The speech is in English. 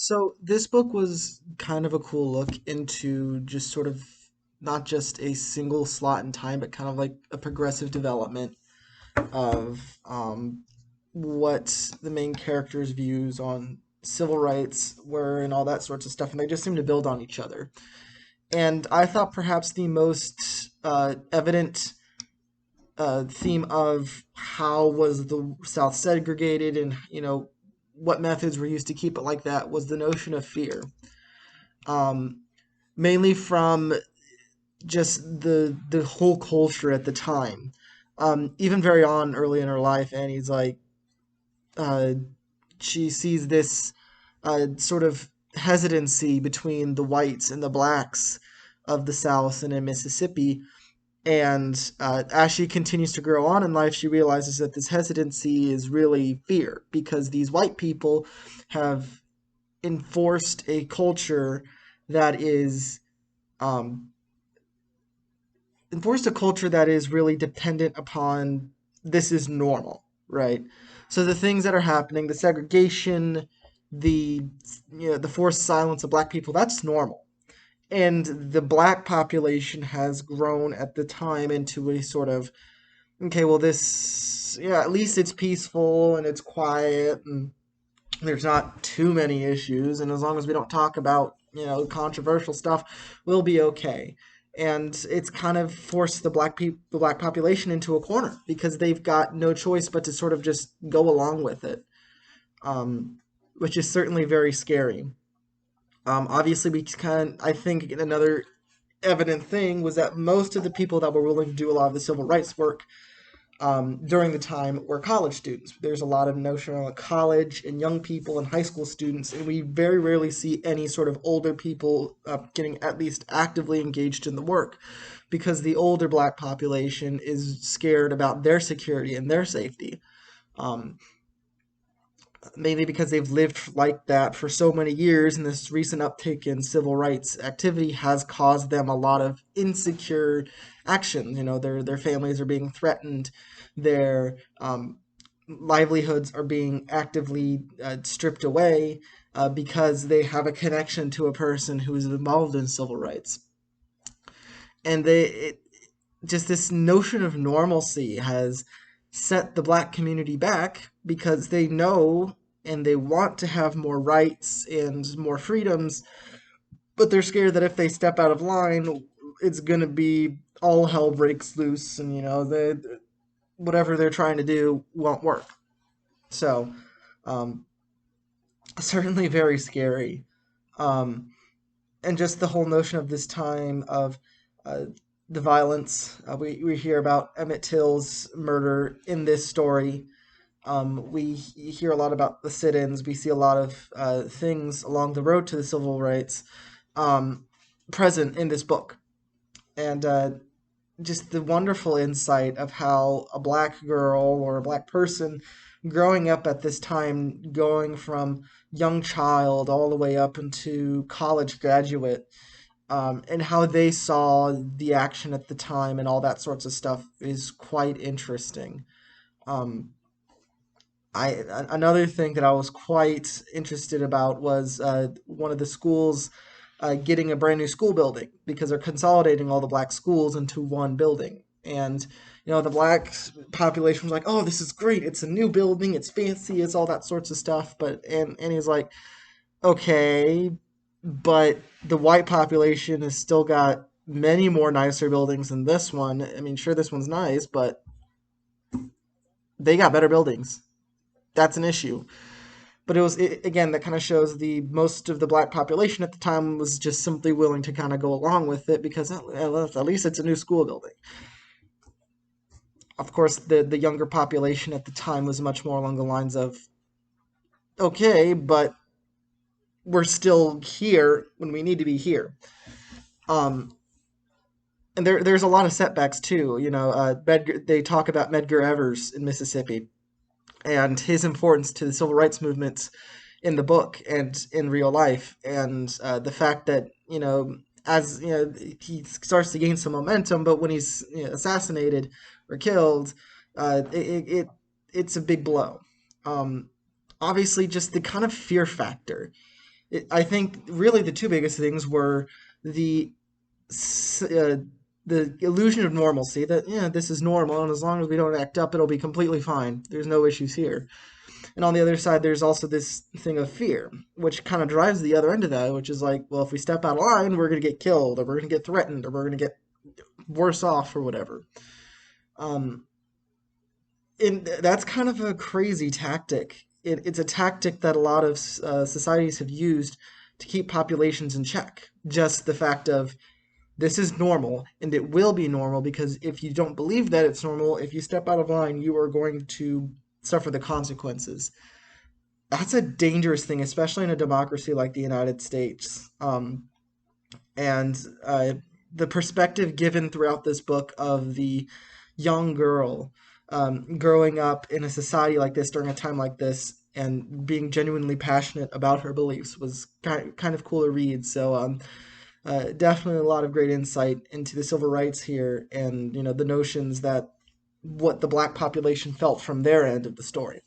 So this book was kind of a cool look into just sort of not just a single slot in time, but kind of like a progressive development of what the main characters' views on civil rights were and all that sorts of stuff, and they just seem to build on each other. And I thought perhaps the most evident theme of how was the South segregated and what methods were used to keep it like that was the notion of fear. Um, Mainly from just the whole culture at the time. Even very on early in her life, Annie's like uh, she sees this sort of hesitancy between the whites and the blacks of the South and in Mississippi. And as she continues to grow on in life, she realizes that this hesitancy is really fear because these white people have enforced a culture that is um, enforced a culture that is really dependent upon this is normal, right? So the things that are happening, the segregation, the the forced silence of black people, that's normal. And the black population has grown at the time into a sort of okay, well this at least it's peaceful and it's quiet and there's not too many issues, and as long as we don't talk about controversial stuff, we'll be okay. And it's kind of forced the black population into a corner because they've got no choice but to sort of just go along with it, um, which is certainly very scary. Obviously, we kind I think another evident thing was that most of the people that were willing to do a lot of the civil rights work during the time were college students. There's a lot of notion on college and young people and high school students, and we very rarely see any sort of older people getting at least actively engaged in the work because the older black population is scared about their security and their safety. Um, Mainly because they've lived like that for so many years, and this recent uptick in civil rights activity has caused them a lot of insecure actions. Their families are being threatened, their livelihoods are being actively stripped away because they have a connection to a person who is involved in civil rights, and just this notion of normalcy has set the black community back because they know and they want to have more rights and more freedoms, but they're scared that if they step out of line, it's going to be all hell breaks loose and whatever they're trying to do won't work. So, um, certainly very scary. Um, and just the whole notion of this time of uh, the violence. We hear about Emmett Till's murder in this story. We hear a lot about the sit-ins. We see a lot of things along the road to the civil rights um, present in this book, and just the wonderful insight of how a black girl or a black person growing up at this time, going from young child all the way up into college graduate, and how they saw the action at the time and all that sorts of stuff is quite interesting. Um, another thing that I was quite interested about was one of the schools getting a brand new school building because they're consolidating all the black schools into one building. And the black population was like, "Oh, this is great! It's a new building. It's fancy. It's all that sorts of stuff." And he's like, "Okay, but the white population has still got many more nicer buildings than this one. I mean, sure, this one's nice, but they got better buildings. That's an issue." But again, that kind of shows the most of the black population at the time was just simply willing to kind of go along with it because at least it's a new school building. Of course, the younger population at the time was much more along the lines of okay, but we're still here when we need to be here. Um, and there's a lot of setbacks too. They talk about Medgar Evers in Mississippi and his importance to the civil rights movements in the book and in real life, and the fact that as he starts to gain some momentum, but when he's assassinated or killed, it's a big blow. Um, Obviously, just the kind of fear factor. I think really the two biggest things were the s- uh, the illusion of normalcy, that yeah, this is normal, and as long as we don't act up, it'll be completely fine. There's no issues here. And on the other side, there's also this thing of fear, which kind of drives the other end of that, which is like, well, if we step out of line, we're going to get killed, or we're going to get threatened, or we're going to get worse off, or whatever. Um, and that's kind of a crazy tactic. It's a tactic that a lot of societies have used to keep populations in check. Just the fact of this is normal, and it will be normal, because if you don't believe that it's normal, if you step out of line, you are going to suffer the consequences. That's a dangerous thing, especially in a democracy like the United States. And the perspective given throughout this book of the young girl growing up in a society like this during a time like this and being genuinely passionate about her beliefs was kind of cool to read. So definitely a lot of great insight into the civil rights here, and the notions that what the black population felt from their end of the story.